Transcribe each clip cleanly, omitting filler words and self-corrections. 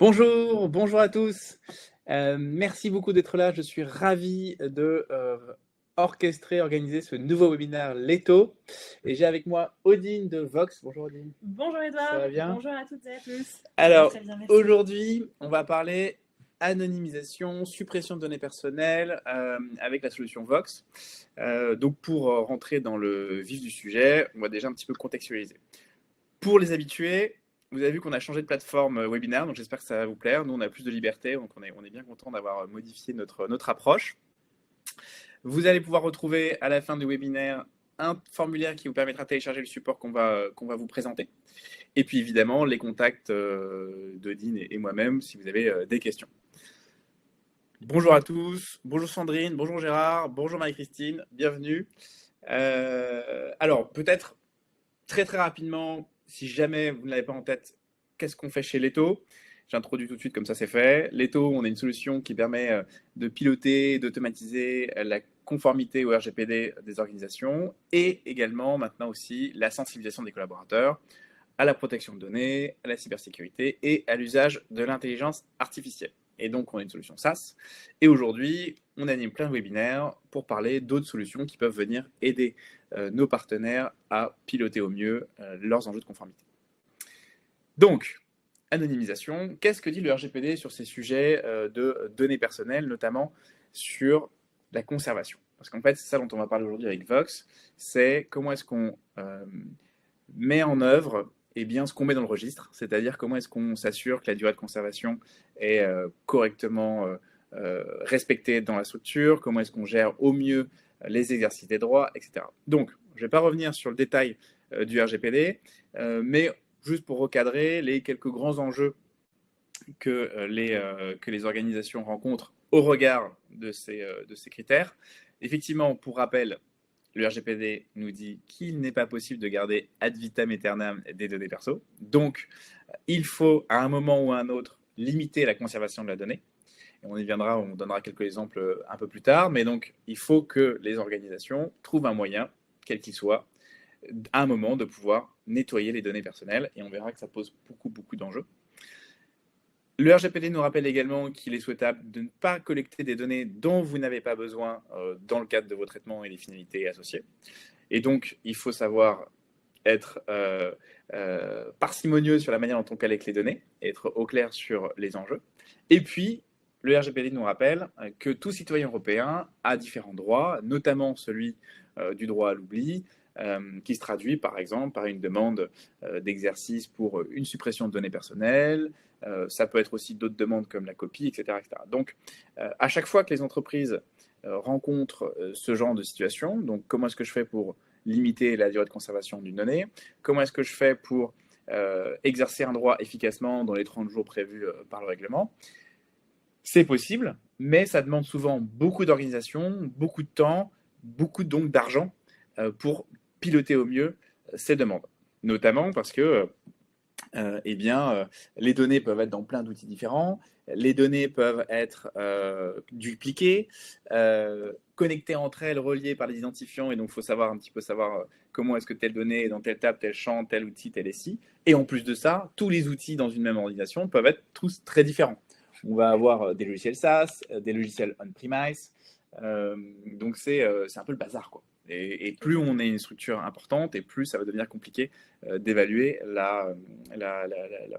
Bonjour à tous. Merci beaucoup d'être là. Je suis ravi de organiser ce nouveau webinaire Leto. Et j'ai avec moi Odine de Vox. Bonjour Odine. Bonjour Ça Edouard, va bien? bonjour à toutes et à tous. Ça va Alors, très bien, merci. aujourd'hui, on va parler anonymisation, suppression de données personnelles avec la solution Vox. Donc, pour rentrer dans le vif du sujet, on va déjà un petit peu contextualiser. Pour les habitués, vous avez vu qu'on a changé de plateforme webinaire, donc j'espère que ça va vous plaire. Nous, on a plus de liberté, donc on est bien content d'avoir modifié notre approche. Vous allez pouvoir retrouver à la fin du webinaire un formulaire qui vous permettra de télécharger le support qu'on va vous présenter. Et puis évidemment, les contacts d'Odine et moi-même si vous avez des questions. Bonjour à tous, bonjour Sandrine, bonjour Gérard, bonjour Marie-Christine, bienvenue. Alors, peut-être très rapidement, si jamais vous ne l'avez pas en tête, qu'est-ce qu'on fait chez Leto? J'introduis tout de suite comme ça c'est fait. Leto, on est une solution qui permet de piloter, d'automatiser la conformité au RGPD des organisations et également maintenant aussi la sensibilisation des collaborateurs à la protection de données, à la cybersécurité et à l'usage de l'intelligence artificielle. Et donc, on a une solution SaaS. Et aujourd'hui, on anime plein de webinaires pour parler d'autres solutions qui peuvent venir aider nos partenaires à piloter au mieux leurs enjeux de conformité. Donc, anonymisation, qu'est-ce que dit le RGPD sur ces sujets de données personnelles, notamment sur la conservation? Parce qu'en fait, c'est ça dont on va parler aujourd'hui avec Vox, c'est comment est-ce qu'on met en œuvre ce qu'on met dans le registre, c'est-à-dire comment est-ce qu'on s'assure que la durée de conservation est correctement respectée dans la structure, comment est-ce qu'on gère au mieux les exercices des droits, etc. Donc, je ne vais pas revenir sur le détail du RGPD, mais juste pour recadrer les quelques grands enjeux que les organisations rencontrent au regard de ces critères. Effectivement, pour rappel, le RGPD nous dit qu'il n'est pas possible de garder ad vitam aeternam des données perso. Donc, il faut, à un moment ou à un autre, limiter la conservation de la donnée. Et on y viendra, on donnera quelques exemples un peu plus tard. Mais donc, il faut que les organisations trouvent un moyen, quel qu'il soit, à un moment de pouvoir nettoyer les données personnelles. Et on verra que ça pose beaucoup d'enjeux. Le RGPD nous rappelle également qu'il est souhaitable de ne pas collecter des données dont vous n'avez pas besoin dans le cadre de vos traitements et les finalités associées. Et donc, il faut savoir être parcimonieux sur la manière dont on collecte les données, et être au clair sur les enjeux. Et puis, le RGPD nous rappelle que tout citoyen européen a différents droits, notamment celui du droit à l'oubli, qui se traduit par exemple par une demande d'exercice pour une suppression de données personnelles. Ça peut être aussi d'autres demandes comme la copie, etc. Donc, à chaque fois que les entreprises rencontrent ce genre de situation, donc comment est-ce que je fais pour limiter la durée de conservation d'une donnée? Comment est-ce que je fais pour exercer un droit efficacement dans les 30 jours prévus par le règlement? C'est possible, mais ça demande souvent beaucoup d'organisation, beaucoup de temps, beaucoup donc d'argent pour piloter au mieux ces demandes. Notamment parce que les données peuvent être dans plein d'outils différents, les données peuvent être dupliquées, connectées entre elles, reliées par les identifiants, et donc il faut savoir un petit peu savoir comment est-ce que telle donnée est dans telle table, tel champ, tel outil, tel SI. Et en plus de ça, tous les outils dans une même organisation peuvent être tous très différents. On va avoir des logiciels SaaS, des logiciels on-premise, donc c'est un peu le bazar, quoi. Et plus on est une structure importante, et plus ça va devenir compliqué d'évaluer la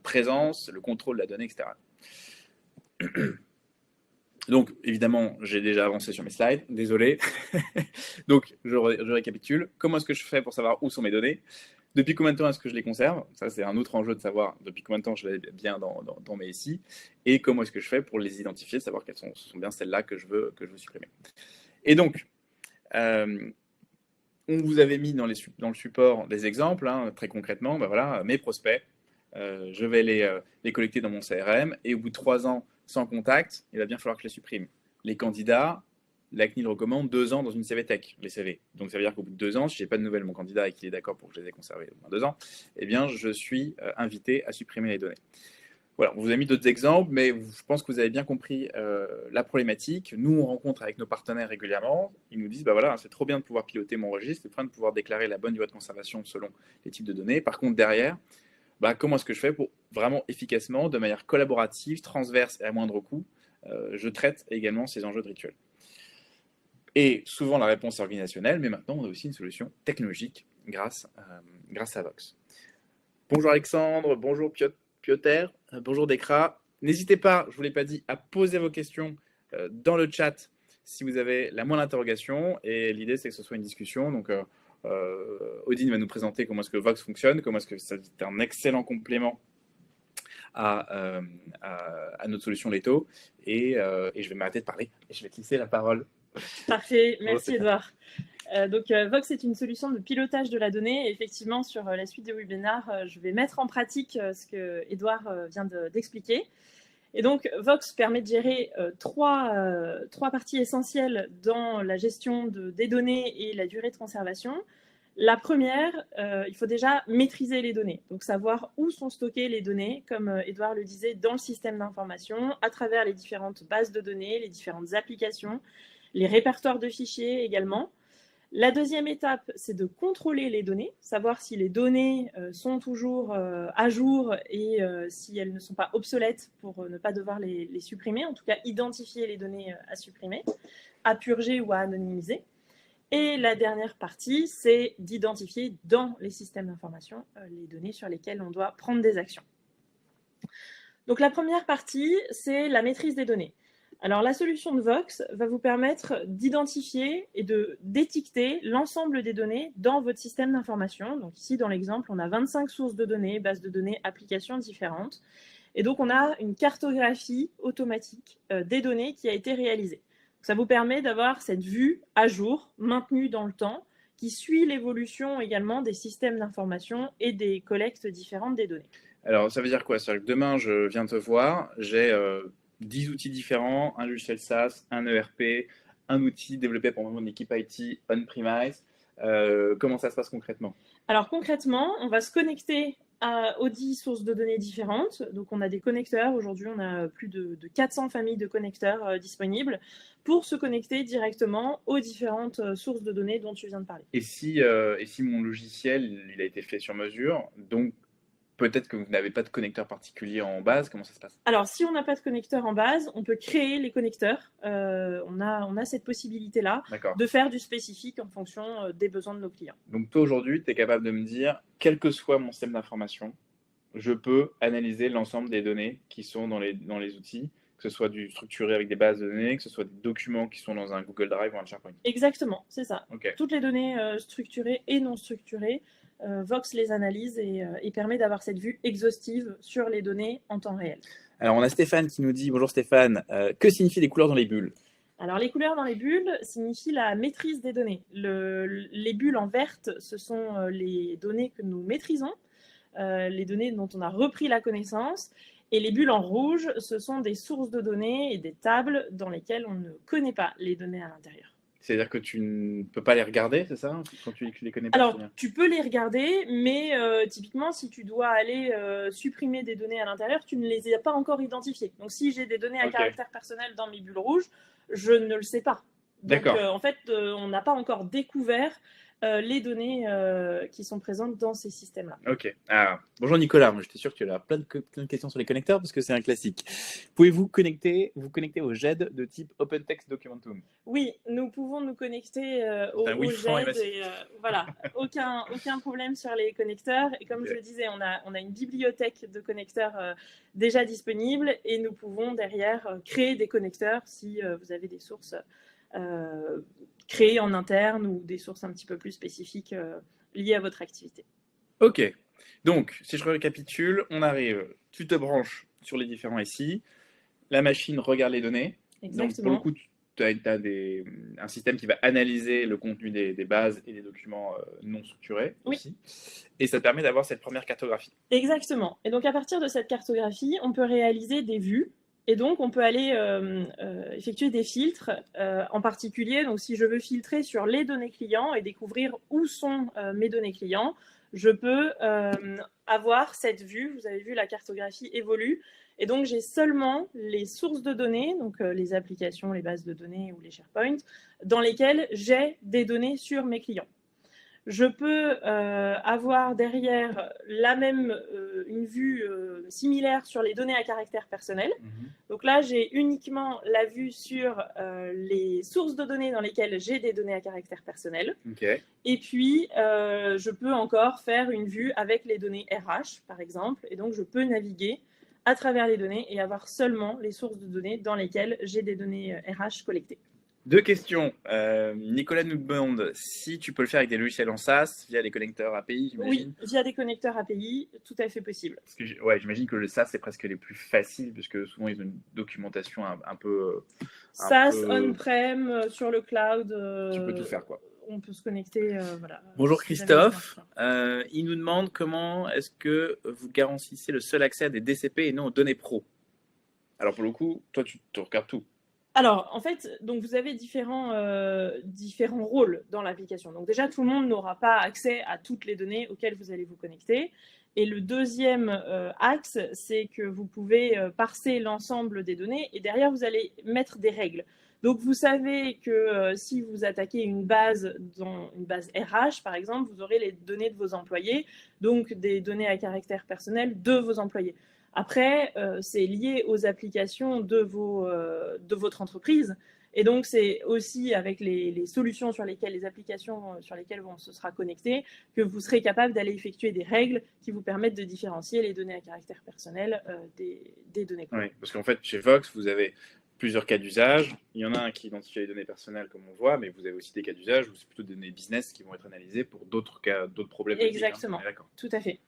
présence, le contrôle de la donnée, etc. Donc, évidemment, j'ai déjà avancé sur mes slides, désolé. Donc, je récapitule. Comment est-ce que je fais pour savoir où sont mes données? Depuis combien de temps est-ce que je les conserve? Ça, c'est un autre enjeu de savoir depuis combien de temps je les ai bien dans mes SI. Et comment est-ce que je fais pour les identifier, savoir qu'elles sont bien celles-là que je veux supprimer. Et donc, on vous avait mis dans le support des exemples, hein, très concrètement, ben voilà, mes prospects, je vais les collecter dans mon CRM, et au bout de 3 ans sans contact, il va bien falloir que je les supprime. Les candidats, la CNIL recommande 2 ans dans une CVTech, les CV. Donc ça veut dire qu'au bout de 2 ans, si je n'ai pas de nouvelles de mon candidat et qu'il est d'accord pour que je les ai conservés pendant 2 ans, eh bien je suis invité à supprimer les données. Voilà, on vous a mis d'autres exemples, mais je pense que vous avez bien compris la problématique. Nous, on rencontre avec nos partenaires régulièrement. Ils nous disent, bah voilà, c'est trop bien de pouvoir piloter mon registre, c'est trop bien de pouvoir déclarer la bonne durée de conservation selon les types de données. Par contre, derrière, bah, comment est-ce que je fais pour vraiment efficacement, de manière collaborative, transverse et à moindre coût, je traite également ces enjeux de rituel. Et souvent, la réponse est organisationnelle, mais maintenant, on a aussi une solution technologique grâce à Vox. Bonjour Alexandre, bonjour Piotr, bonjour Dekra. N'hésitez pas, je ne vous l'ai pas dit, à poser vos questions dans le chat si vous avez la moindre interrogation. Et l'idée, c'est que ce soit une discussion. Donc, Odile va nous présenter comment est-ce que Vox fonctionne, comment est-ce que c'est un excellent complément à notre solution Leto. Et je vais m'arrêter de parler et je vais te laisser la parole. Parfait, merci Edouard. Vox est une solution de pilotage de la donnée. Et effectivement, sur la suite des webinaires, je vais mettre en pratique ce que Edouard vient d'expliquer. Et donc, Vox permet de gérer trois parties essentielles dans la gestion des données et la durée de conservation. La première, il faut déjà maîtriser les données, donc savoir où sont stockées les données, comme Edouard le disait, dans le système d'information, à travers les différentes bases de données, les différentes applications, les répertoires de fichiers également. La deuxième étape, c'est de contrôler les données, savoir si les données sont toujours à jour et si elles ne sont pas obsolètes pour ne pas devoir les supprimer, en tout cas identifier les données à supprimer, à purger ou à anonymiser. Et la dernière partie, c'est d'identifier dans les systèmes d'information les données sur lesquelles on doit prendre des actions. Donc la première partie, c'est la maîtrise des données. Alors la solution de Vox va vous permettre d'identifier et d'étiqueter l'ensemble des données dans votre système d'information. Donc ici, dans l'exemple, on a 25 sources de données, bases de données, applications différentes. Et donc on a une cartographie automatique des données qui a été réalisée. Ça vous permet d'avoir cette vue à jour, maintenue dans le temps, qui suit l'évolution également des systèmes d'information et des collectes différentes des données. Alors, ça veut dire quoi? C'est-à-dire que demain, je viens te voir, j'ai 10 outils différents, un logiciel SaaS, un ERP, un outil développé par mon équipe IT on-premise. Comment ça se passe concrètement? Alors concrètement, on va se connecter aux 10 sources de données différentes. Donc on a des connecteurs. Aujourd'hui, on a plus de 400 familles de connecteurs disponibles pour se connecter directement aux différentes sources de données dont tu viens de parler. Et si mon logiciel il a été fait sur mesure, donc peut-être que vous n'avez pas de connecteur particulier en base, comment ça se passe? Alors, si on n'a pas de connecteur en base, on peut créer les connecteurs. On a cette possibilité-là de faire du spécifique en fonction des besoins de nos clients. Donc, toi, aujourd'hui, tu es capable de me dire, quel que soit mon système d'information, je peux analyser l'ensemble des données qui sont dans les outils, que ce soit du structuré avec des bases de données, que ce soit des documents qui sont dans un Google Drive ou un SharePoint. Exactement, c'est ça. Okay. Toutes les données structurées et non structurées, Vox les analyse et permet d'avoir cette vue exhaustive sur les données en temps réel. Alors, on a Stéphane qui nous dit, bonjour Stéphane, que signifient les couleurs dans les bulles? Alors, les couleurs dans les bulles signifient la maîtrise des données. Les bulles en verte, ce sont les données que nous maîtrisons, les données dont on a repris la connaissance. Et les bulles en rouge, ce sont des sources de données et des tables dans lesquelles on ne connaît pas les données à l'intérieur. C'est-à-dire que tu ne peux pas les regarder, c'est ça? Quand tu les connais pas? Alors, tu peux les regarder, mais typiquement, si tu dois aller supprimer des données à l'intérieur, tu ne les as pas encore identifiées. Donc, si j'ai des données à caractère personnel dans mes bulles rouges, je ne le sais pas. Donc, en fait, on n'a pas encore découvert les données qui sont présentes dans ces systèmes-là. Ok. Alors, bonjour Nicolas, moi j'étais sûr que tu as plein de questions sur les connecteurs parce que c'est un classique. Pouvez-vous vous connecter au GED de type OpenText Documentum? Oui, nous pouvons nous connecter au GED. Voilà, aucun problème sur les connecteurs. Et comme je le disais, on a une bibliothèque de connecteurs déjà disponible et nous pouvons derrière créer des connecteurs si vous avez des sources créées en interne ou des sources un petit peu plus spécifiques liées à votre activité. Ok, donc si je récapitule, on arrive, tu te branches sur les différents SI, la machine regarde les données. Exactement. Donc pour le coup, tu as un système qui va analyser le contenu des bases et des documents non structurés aussi. Et ça te permet d'avoir cette première cartographie. Exactement. Et donc à partir de cette cartographie, on peut réaliser des vues. Et donc, on peut aller effectuer des filtres, en particulier, donc si je veux filtrer sur les données clients et découvrir où sont mes données clients, je peux avoir cette vue. Vous avez vu, la cartographie évolue. Et donc, j'ai seulement les sources de données, donc les applications, les bases de données ou les SharePoint, dans lesquelles j'ai des données sur mes clients. Je peux avoir derrière une vue similaire sur les données à caractère personnel. Donc là, j'ai uniquement la vue sur les sources de données dans lesquelles j'ai des données à caractère personnel. Et puis, je peux encore faire une vue avec les données RH, par exemple. Et donc, je peux naviguer à travers les données et avoir seulement les sources de données dans lesquelles j'ai des données RH collectées. 2 questions. Nicolas nous demande si tu peux le faire avec des logiciels en SaaS via des connecteurs API, j'imagine. Oui, via des connecteurs API, tout à fait possible. Parce que j'imagine que le SaaS, c'est presque les plus faciles, puisque souvent, ils ont une documentation un peu... SaaS, on-prem, sur le cloud. Tu peux tout faire, quoi. On peut se connecter, voilà. Bonjour Christophe. Il nous demande comment est-ce que vous garantissez le seul accès à des DCP et non aux données pro. Alors, pour le coup, toi, tu regardes tout. Alors, en fait, donc vous avez différents rôles dans l'application. Donc déjà, tout le monde n'aura pas accès à toutes les données auxquelles vous allez vous connecter. Et le deuxième axe, c'est que vous pouvez parser l'ensemble des données et derrière, vous allez mettre des règles. Donc, vous savez que si vous attaquez une base RH, par exemple, vous aurez les données de vos employés, donc des données à caractère personnel de vos employés. Après, c'est lié aux applications de votre entreprise. Et donc, c'est aussi avec les solutions sur lesquelles, les applications sur lesquelles on se sera connecté, que vous serez capable d'aller effectuer des règles qui vous permettent de différencier les données à caractère personnel des données. Oui, parce qu'en fait, chez Vox, vous avez plusieurs cas d'usage. Il y en a un qui identifie les données personnelles, comme on voit, mais vous avez aussi des cas d'usage où c'est plutôt des données business qui vont être analysées pour d'autres cas, d'autres problèmes. Exactement, tout à fait.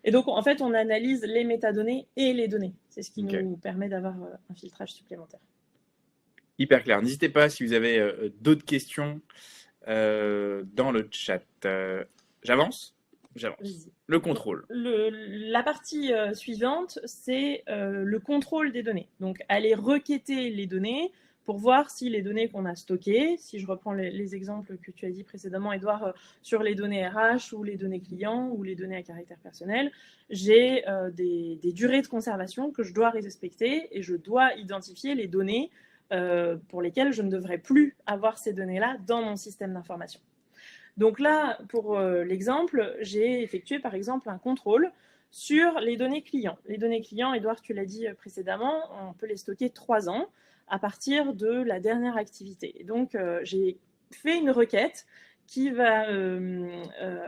Et donc, en fait, on analyse les métadonnées et les données. C'est ce qui nous permet d'avoir un filtrage supplémentaire. Hyper clair. N'hésitez pas si vous avez d'autres questions dans le chat. J'avance ? J'avance. Le contrôle. La partie suivante, c'est le contrôle des données. Donc, aller requêter les données pour voir si les données qu'on a stockées, si je reprends les exemples que tu as dit précédemment, Edouard, sur les données RH ou les données clients ou les données à caractère personnel, j'ai des durées de conservation que je dois respecter et je dois identifier les données pour lesquelles je ne devrais plus avoir ces données-là dans mon système d'information. Donc là, pour l'exemple, j'ai effectué par exemple un contrôle sur les données clients. Les données clients, Edouard, tu l'as dit précédemment, on peut les stocker 3 ans à partir de la dernière activité. Et donc, j'ai fait une requête qui va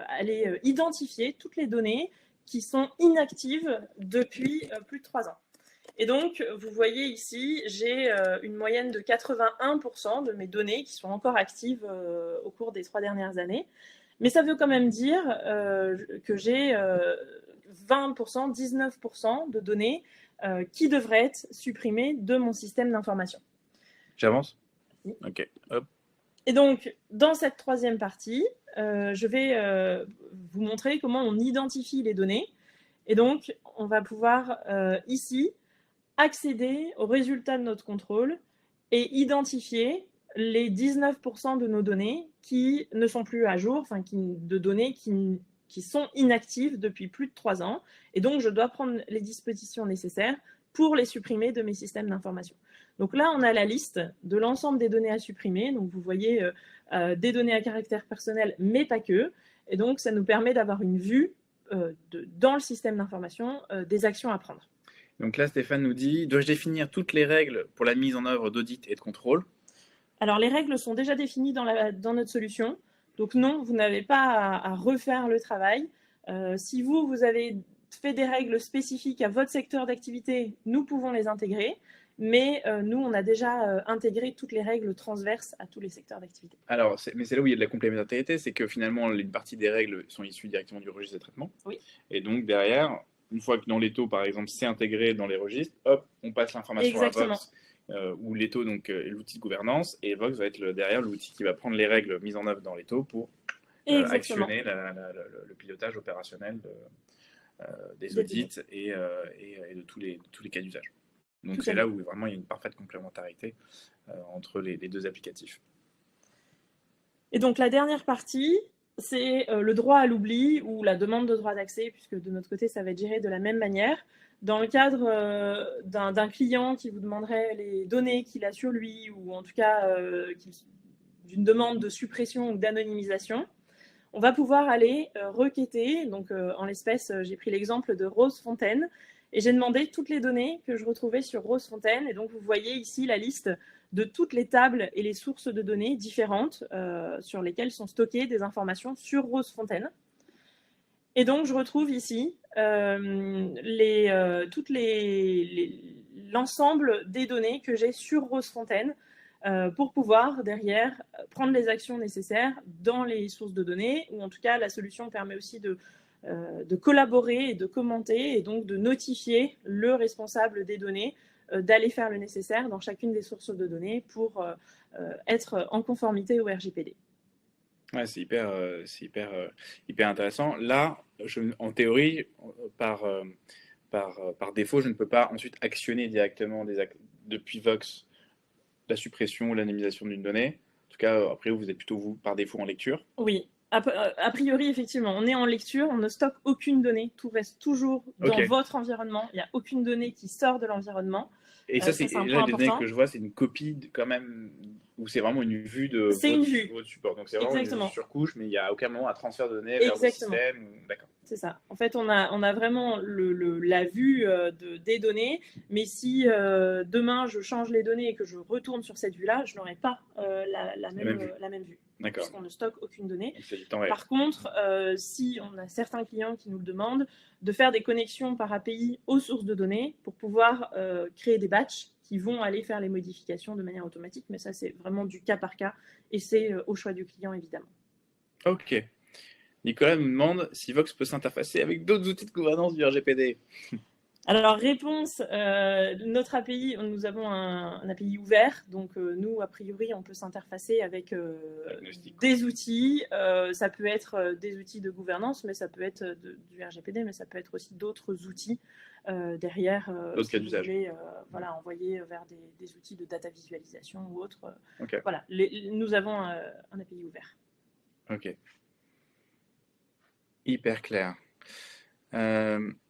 aller identifier toutes les données qui sont inactives depuis plus de 3 ans. Et donc, vous voyez ici, j'ai une moyenne de 81% de mes données qui sont encore actives au cours des 3 dernières années. Mais ça veut quand même dire que j'ai 20%, 19% de données qui devraient être supprimées de mon système d'information. J'avance ? Ok. Hop. Et donc, dans cette 3e partie, je vais vous montrer comment on identifie les données. Et donc, on va pouvoir ici accéder aux résultats de notre contrôle et identifier les 19% de nos données qui ne sont plus à jour, enfin de données qui sont inactives depuis plus de 3 ans. Et donc, je dois prendre les dispositions nécessaires pour les supprimer de mes systèmes d'information. Donc là, on a la liste de l'ensemble des données à supprimer. Donc, vous voyez des données à caractère personnel, mais pas que. Et donc, ça nous permet d'avoir une vue dans le système d'information des actions à prendre. Donc là, Stéphane nous dit, dois-je définir toutes les règles pour la mise en œuvre d'audit et de contrôle ? Alors, les règles sont déjà définies dans notre solution. Donc non, vous n'avez pas à refaire le travail. Si vous avez fait des règles spécifiques à votre secteur d'activité, nous pouvons les intégrer. Mais nous, on a déjà intégré toutes les règles transverses à tous les secteurs d'activité. Alors, mais c'est là où il y a de la complémentarité, c'est que finalement, une partie des règles sont issues directement du registre de traitement. Oui. Et donc, derrière, une fois que dans les taux, par exemple, c'est intégré dans les registres, hop, on passe l'information à Vox, où les taux donc, est l'outil de gouvernance, et Vox va être derrière l'outil qui va prendre les règles mises en œuvre dans les taux pour actionner le pilotage opérationnel des audits et de tous les cas d'usage. Donc c'est là où vraiment il y a une parfaite complémentarité entre les 2 applicatifs. Et donc la dernière partie, c'est le droit à l'oubli ou la demande de droit d'accès, puisque de notre côté, ça va être géré de la même manière. Dans le cadre d'un client qui vous demanderait les données qu'il a sur lui, ou en tout cas d'une demande de suppression ou d'anonymisation, on va pouvoir aller requêter. Donc, en l'espèce, j'ai pris l'exemple de Rose Fontaine et j'ai demandé toutes les données que je retrouvais sur Rose Fontaine. Et donc, vous voyez ici la liste de toutes les tables et les sources de données différentes sur lesquelles sont stockées des informations sur Rose Fontaine. Et donc, je retrouve ici l'ensemble des données que j'ai sur Rose Fontaine pour pouvoir, derrière, prendre les actions nécessaires dans les sources de données, ou en tout cas, la solution permet aussi de collaborer et de commenter, et donc de notifier le responsable des données d'aller faire le nécessaire dans chacune des sources de données pour être en conformité au RGPD. Ouais, c'est hyper intéressant. Là, en théorie, par défaut, je ne peux pas ensuite actionner directement depuis Vox la suppression ou l'anonymisation d'une donnée. En tout cas, après, vous êtes plutôt, vous, par défaut, en lecture. Oui. A priori, effectivement, on est en lecture, on ne stocke aucune donnée, tout reste toujours dans votre environnement, il n'y a aucune donnée qui sort de l'environnement. Et ça, c'est là, les données que je vois, c'est une copie quand même, où c'est vraiment une vue de votre support. Donc c'est vraiment une vue sur couche, mais il n'y a aucun moment un transfert de données vers le système. D'accord. C'est ça. En fait, on a vraiment la vue des données, mais si demain je change les données et que je retourne sur cette vue-là, je n'aurai pas la même vue. D'accord. Puisqu'on ne stocke aucune donnée. C'est du temps réel. Par contre, si on a certains clients qui nous le demandent, de faire des connexions par API aux sources de données pour pouvoir créer des batchs qui vont aller faire les modifications de manière automatique. Mais ça, c'est vraiment du cas par cas et c'est au choix du client, évidemment. Ok. Nicolas nous demande si Vox peut s'interfacer avec d'autres outils de gouvernance du RGPD. Alors, réponse, notre API, nous avons un API ouvert, donc nous, a priori, on peut s'interfacer avec des outils. Ça peut être des outils de gouvernance, mais ça peut être du RGPD, mais ça peut être aussi d'autres outils derrière. D'autres cas d'usage. Voilà, envoyer vers des outils de data visualisation ou autres. Okay. Voilà, nous avons un API ouvert. Ok. Hyper clair.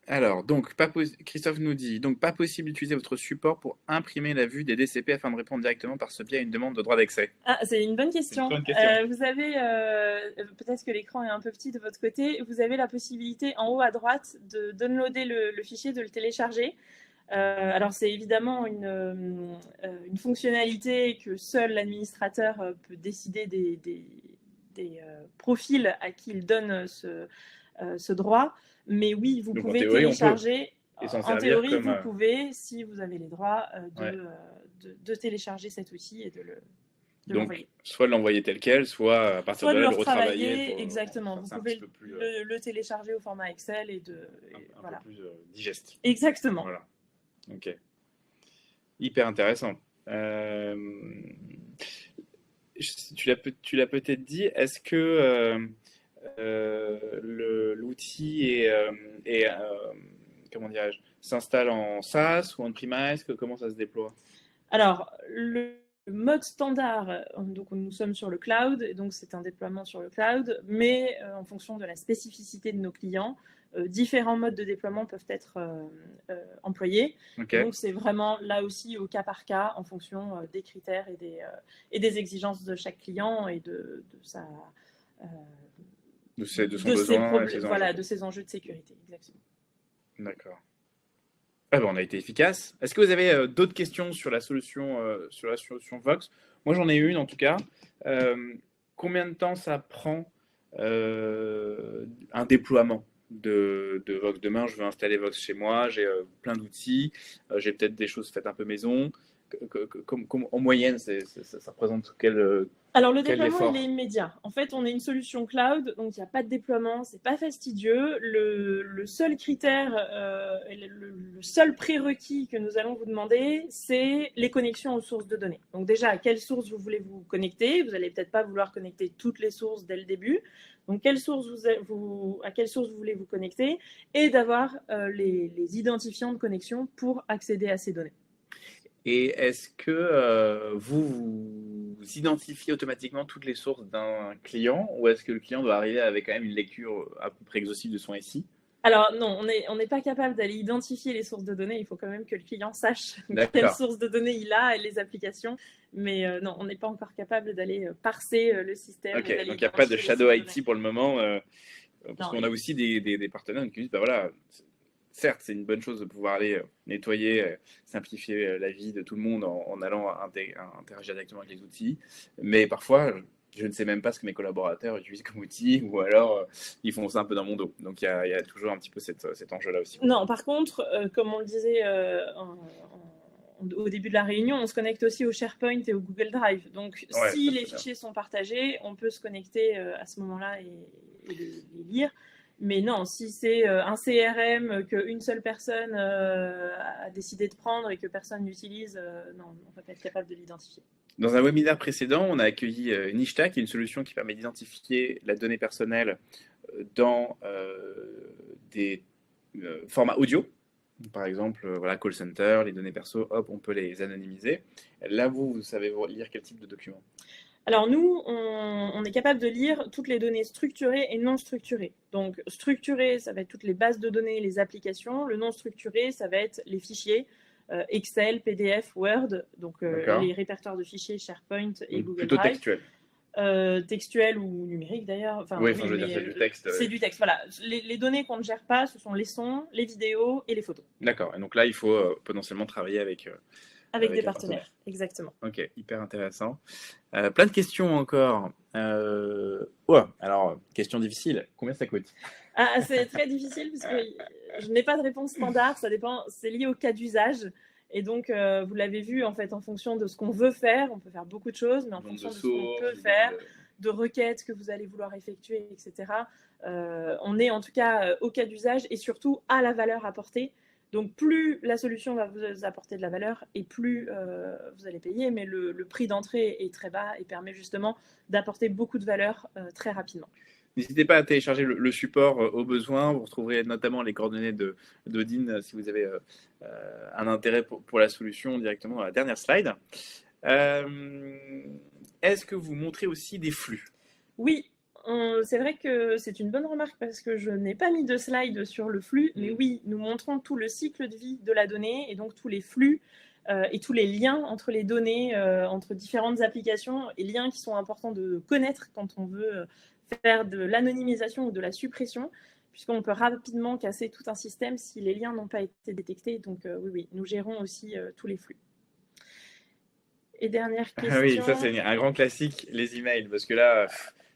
Alors, donc, Christophe nous dit, donc pas possible d'utiliser votre support pour imprimer la vue des DCP afin de répondre directement par ce biais à une demande de droit d'accès. Ah, c'est une bonne question. Vous avez, peut-être que l'écran est un peu petit de votre côté, vous avez la possibilité en haut à droite de downloader le fichier, de le télécharger. Alors, c'est évidemment une fonctionnalité que seul l'administrateur peut décider des profils à qui il donne ce droit. Mais oui, vous pouvez télécharger. En théorie, vous pouvez, si vous avez les droits, de télécharger cet outil et de l'envoyer. Soit l'envoyer tel quel, soit à partir de là, le retravailler. Exactement. Vous pouvez le télécharger au format Excel et voilà. Un peu plus digeste. Exactement. Voilà. Ok. Hyper intéressant. Tu l'as peut-être dit, est-ce que l'outil comment dirais-je, s'installe en SaaS ou en premise? Comment ça se déploie? Alors, le mode standard, donc nous sommes sur le cloud, et donc c'est un déploiement sur le cloud, mais en fonction de la spécificité de nos clients, différents modes de déploiement peuvent être employés. Okay. Donc c'est vraiment là aussi au cas par cas, en fonction des critères et des exigences de chaque client et de sa... de son besoin, de ses enjeux de sécurité, exactement. D'accord. Ah ben, on a été efficace. Est-ce que vous avez d'autres questions sur la solution Vox? Moi, j'en ai une en tout cas. Combien de temps ça prend un déploiement de Vox? Demain, je veux installer Vox chez moi, j'ai plein d'outils, j'ai peut-être des choses faites un peu maison. En moyenne, ça représente quel Alors, le déploiement, il est immédiat. En fait, on est une solution cloud, donc il n'y a pas de déploiement, c'est pas fastidieux. Le seul critère, le seul prérequis que nous allons vous demander, c'est les connexions aux sources de données. Donc déjà, à quelle source vous voulez vous connecter? Vous n'allez peut-être pas vouloir connecter toutes les sources dès le début. Donc, à quelle source vous voulez vous connecter? Et d'avoir les identifiants de connexion pour accéder à ces données. Et est-ce que vous identifiez automatiquement toutes les sources d'un client, ou est-ce que le client doit arriver avec quand même une lecture à peu près exhaustive de son SI? Alors non, on n'est pas capable d'aller identifier les sources de données. Il faut quand même que le client sache quelle source de données il a et les applications. Mais non, on n'est pas encore capable d'aller parser le système. Ok, donc il n'y a pas de shadow IT pour le moment. Parce qu'on a aussi des partenaires qui disent, bah voilà, certes, c'est une bonne chose de pouvoir aller nettoyer, simplifier la vie de tout le monde en allant interagir directement avec les outils. Mais parfois, je ne sais même pas ce que mes collaborateurs utilisent comme outil, ou alors ils font ça un peu dans mon dos. Donc il y a toujours un petit peu cet enjeu-là aussi. Non, par contre, comme on le disait au début de la réunion, on se connecte aussi au SharePoint et au Google Drive. Donc, ouais, si les fichiers sont partagés, on peut se connecter à ce moment-là et les lire. Mais non, si c'est un CRM qu'une seule personne a décidé de prendre et que personne n'utilise, non, on ne va pas être capable de l'identifier. Dans un webinaire précédent, on a accueilli Nishta, qui est une solution qui permet d'identifier la donnée personnelle dans des formats audio. Par exemple, voilà, call center, les données perso, hop, on peut les anonymiser. Là, vous savez lire quel type de document? Alors nous, on est capable de lire toutes les données structurées et non structurées. Donc structurées, ça va être toutes les bases de données, les applications. Le non structuré, ça va être les fichiers Excel, PDF, Word, donc les répertoires de fichiers SharePoint et Google plutôt Drive. Textuel. Textuel ou numérique d'ailleurs. Enfin, oui, je veux dire, c'est du texte. C'est du texte, voilà. Les données qu'on ne gère pas, ce sont les sons, les vidéos et les photos. D'accord, et donc là, il faut potentiellement travailler avec des partenaires, exactement. Ok, hyper intéressant. Plein de questions encore. Alors, question difficile, combien ça coûte? C'est très difficile parce que je n'ai pas de réponse standard, ça dépend, c'est lié au cas d'usage. Et donc, vous l'avez vu, en fait, en fonction de ce qu'on veut faire, on peut faire beaucoup de choses, mais en fonction de ce qu'on peut faire, de requêtes que vous allez vouloir effectuer, etc. On est en tout cas au cas d'usage et surtout à la valeur apportée. Donc, plus la solution va vous apporter de la valeur et plus vous allez payer, mais le prix d'entrée est très bas et permet justement d'apporter beaucoup de valeur très rapidement. N'hésitez pas à télécharger le support au besoin. Vous retrouverez notamment les coordonnées d'Odine si vous avez un intérêt pour la solution directement dans la dernière slide. Est-ce que vous montrez aussi des flux? Oui. C'est vrai que c'est une bonne remarque parce que je n'ai pas mis de slide sur le flux, mais oui, nous montrons tout le cycle de vie de la donnée et donc tous les flux et tous les liens entre les données, entre différentes applications et liens qui sont importants de connaître quand on veut faire de l'anonymisation ou de la suppression, puisqu'on peut rapidement casser tout un système si les liens n'ont pas été détectés. Donc oui, nous gérons aussi tous les flux. Et dernière question. Ah oui, ça c'est un grand classique, les emails, parce que là...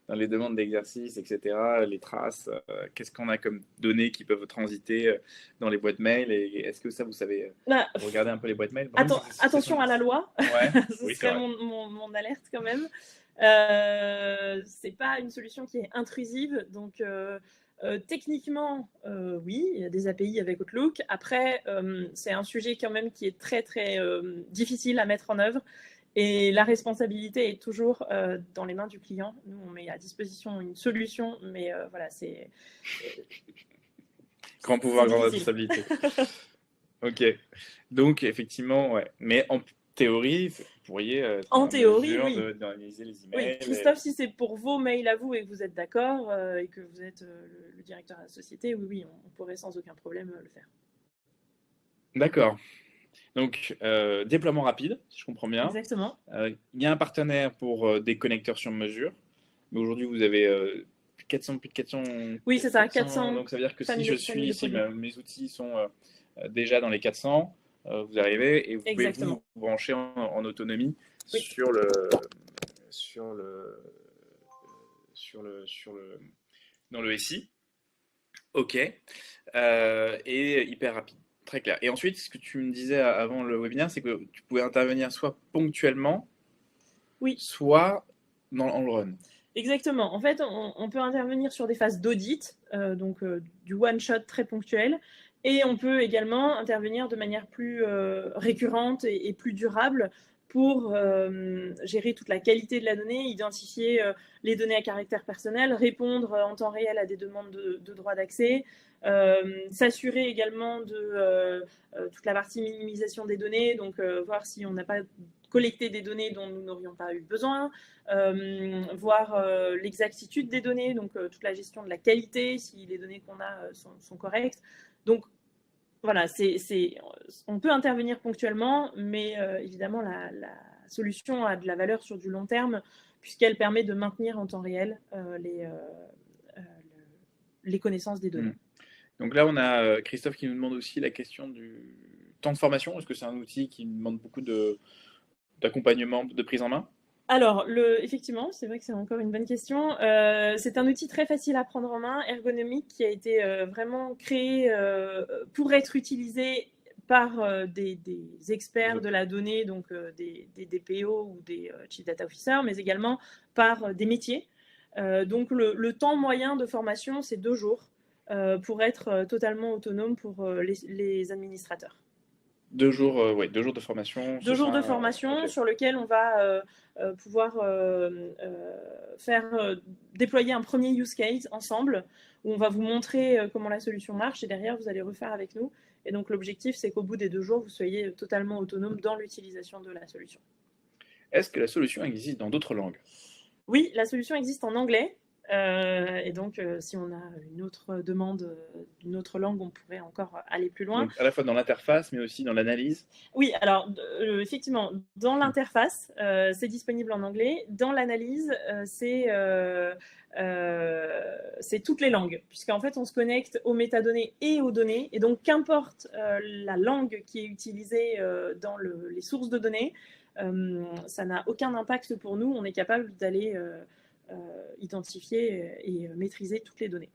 dans les demandes d'exercice, etc., les traces, qu'est-ce qu'on a comme données qui peuvent transiter dans les boîtes mail, et est-ce que ça, vous savez regarder un peu les boîtes mail? Attention à la loi, ouais. Ce serait mon alerte quand même. C'est pas une solution qui est intrusive, donc techniquement, oui, il y a des API avec Outlook. Après, c'est un sujet quand même qui est très très difficile à mettre en œuvre. Et la responsabilité est toujours dans les mains du client. Nous, on met à disposition une solution, mais voilà, c'est... Grand pouvoir, grande responsabilité. Ok. Donc, effectivement, ouais. Mais en théorie, vous pourriez... en théorie, oui. d'analyser les emails. Oui, Christophe, si c'est pour vos mails à vous et que vous êtes d'accord et que vous êtes le directeur de la société, oui, on pourrait sans aucun problème le faire. D'accord. Donc, déploiement rapide, si je comprends bien. Exactement. Il y a un partenaire pour des connecteurs sur mesure. Mais aujourd'hui, vous avez plus de 400. Oui, c'est ça, 400. Donc, ça veut dire que si mes outils sont déjà dans les 400, vous arrivez et vous pouvez vous brancher en autonomie dans le SI. OK. Et hyper rapide. Très clair. Et ensuite, ce que tu me disais avant le webinaire, c'est que tu pouvais intervenir soit ponctuellement, soit en le run. Exactement. En fait, on peut intervenir sur des phases d'audit, donc du one-shot très ponctuel, et on peut également intervenir de manière plus récurrente et plus durable pour gérer toute la qualité de la donnée, identifier les données à caractère personnel, répondre en temps réel à des demandes de droit d'accès, s'assurer également de toute la partie minimisation des données, donc voir si on n'a pas collecté des données dont nous n'aurions pas eu besoin, voir l'exactitude des données, donc toute la gestion de la qualité, si les données qu'on a sont correctes. Donc voilà, on peut intervenir ponctuellement, mais évidemment, la solution a de la valeur sur du long terme, puisqu'elle permet de maintenir en temps réel les connaissances des données. Donc là, on a Christophe qui nous demande aussi la question du temps de formation. Est-ce que c'est un outil qui demande beaucoup d'accompagnement, de prise en main? Alors, effectivement, c'est vrai que c'est encore une bonne question. C'est un outil très facile à prendre en main, ergonomique, qui a été vraiment créé pour être utilisé par des experts de la donnée, donc des DPO ou des Chief Data Officers, mais également par des métiers. Donc, le temps moyen de formation, c'est 2 jours pour être totalement autonome pour les administrateurs. 2 jours, 2 jours de formation. 2 jours de formation okay. Sur lequel on va pouvoir faire déployer un premier use case ensemble, où on va vous montrer comment la solution marche, et derrière, vous allez refaire avec nous. Et donc, l'objectif, c'est qu'au bout des 2 jours, vous soyez totalement autonome dans l'utilisation de la solution. Est-ce que la solution existe dans d'autres langues? Oui, la solution existe en anglais. Et donc, si on a une autre demande d'une autre langue, on pourrait encore aller plus loin. Donc, à la fois dans l'interface, mais aussi dans l'analyse? Oui, alors effectivement, dans l'interface, c'est disponible en anglais. Dans l'analyse, c'est toutes les langues, puisqu'en fait, on se connecte aux métadonnées et aux données. Et donc, qu'importe la langue qui est utilisée dans les sources de données, ça n'a aucun impact pour nous. On est capable d'aller identifier et maîtriser toutes les données.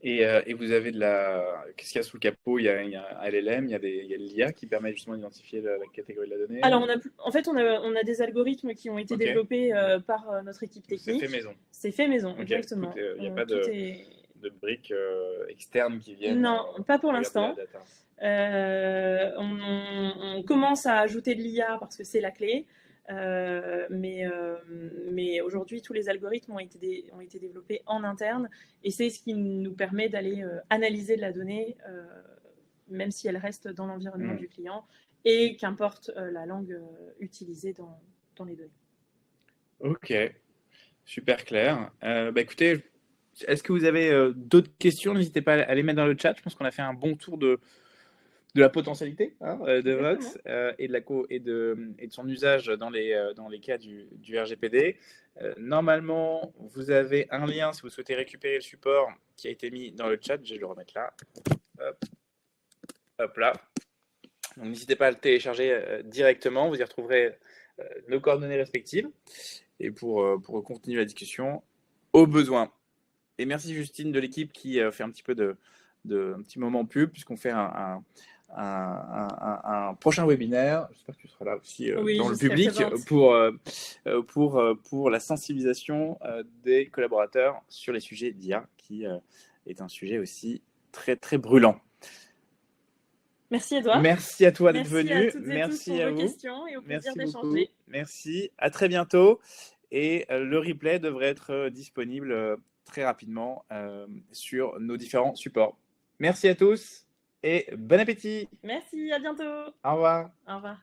Et vous avez qu'est-ce qu'il y a sous le capot? Il y a un LLM, il y a l'IA qui permet justement d'identifier la catégorie de la donnée? Alors, on a des algorithmes qui ont été développés par notre équipe technique. C'est fait maison? C'est fait maison, okay. Exactement. Il n'y a pas de briques externes qui viennent? Non, pas pour l'instant. On commence à ajouter de l'IA parce que c'est la clé. Mais aujourd'hui, tous les algorithmes ont été développés en interne, et c'est ce qui nous permet d'aller analyser de la donnée, même si elle reste dans l'environnement du client, et qu'importe la langue utilisée dans les données. Ok, super clair. Écoutez, est-ce que vous avez d'autres questions? N'hésitez pas à les mettre dans le chat. Je pense qu'on a fait un bon tour de la potentialité de Vox et de son usage dans les cas du RGPD. Normalement, vous avez un lien si vous souhaitez récupérer le support qui a été mis dans le chat. Je vais le remettre là. Hop là. Donc, n'hésitez pas à le télécharger directement. Vous y retrouverez nos coordonnées respectives et pour continuer la discussion au besoin. Et merci Justine de l'équipe qui fait un petit peu un petit moment pub, puisqu'on fait un prochain webinaire. J'espère que tu seras là aussi dans le public pour la sensibilisation des collaborateurs sur les sujets d'IA, qui est un sujet aussi très très brûlant. Merci Edouard. Merci à toi d'être venu. Merci à vos questions et au plaisir d'échanger. Merci. À très bientôt. Et le replay devrait être disponible très rapidement sur nos différents supports. Merci à tous et bon appétit. Merci, à bientôt. Au revoir. Au revoir.